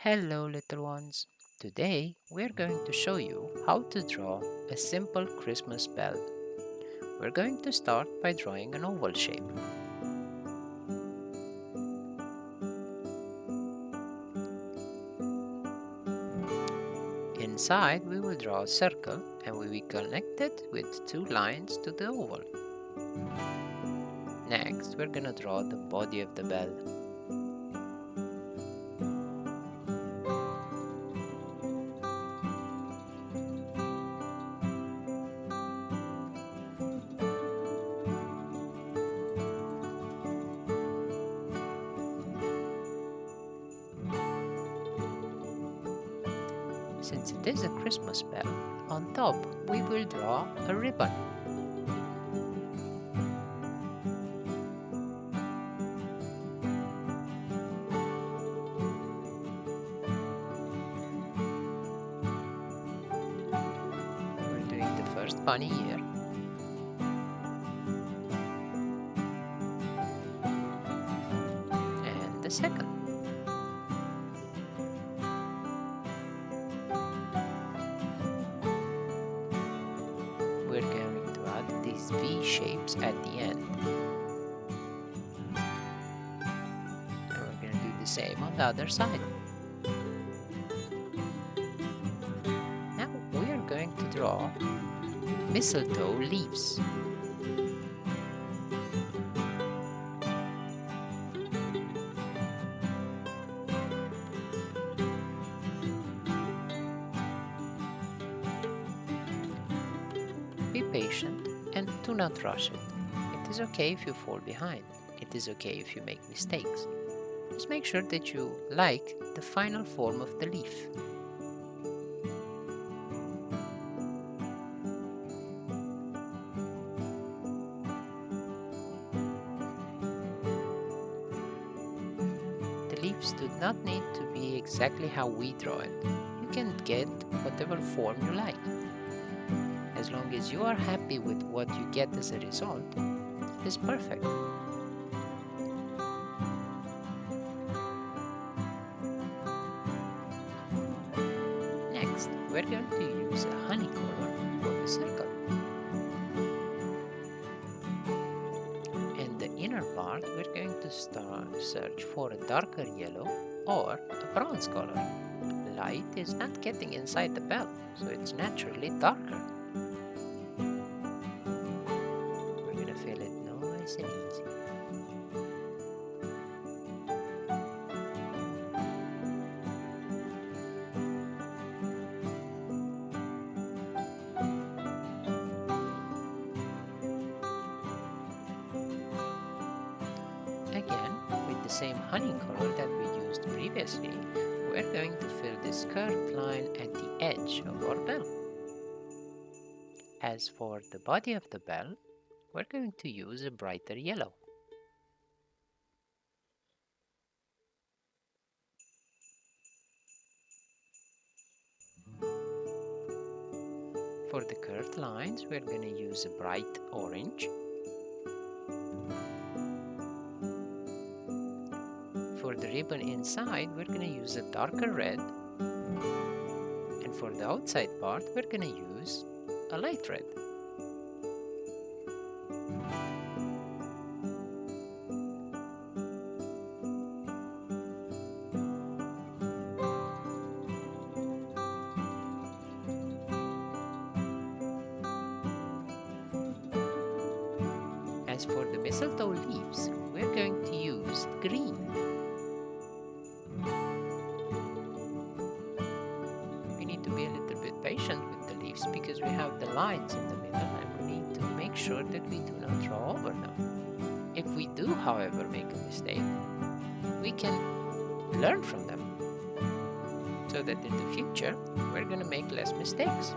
Hello little ones. Today we're going to show you how to draw a simple Christmas bell. We're going to start by drawing an oval shape. Inside we will draw a circle and we will connect it with two lines to the oval. Next we're gonna draw the body of the bell. Since it is a Christmas bell, on top we will draw a ribbon. We're doing the first bunny here. And the second. We're going to add these V shapes at the end. And we're going to do the same on the other side. Now we are going to draw mistletoe leaves. Be patient and do not rush it. It is okay if you fall behind. It is okay if you make mistakes. Just make sure that you like the final form of the leaf. The leaves do not need to be exactly how we draw it. You can get whatever form you like. As long as you are happy with what you get as a result, it is perfect. Next, we're going to use a honey color for the circle. In the inner part, we're going to search for a darker yellow or a bronze color. Light is not getting inside the bell, so it's naturally darker. Feel it nice and easy. Again, with the same honey color that we used previously, we're going to fill this curved line at the edge of our bell. As for the body of the bell, we're going to use a brighter yellow. For the curved lines, we're going to use a bright orange. For the ribbon inside, we're going to use a darker red. And for the outside part, we're going to use a light red. As for the mistletoe leaves, we're going to use green. We need to be a little bit patient with the leaves because we have the lines in the middle and we need to make sure that we do not draw over them. If we do, however, make a mistake, we can learn from them so that in the future we're going to make less mistakes.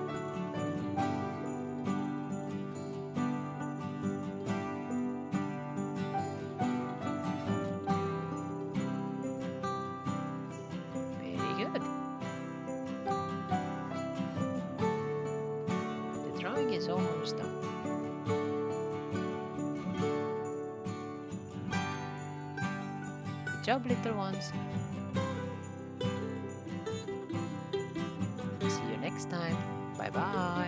Is almost done. Good job, little ones. next time. Bye bye.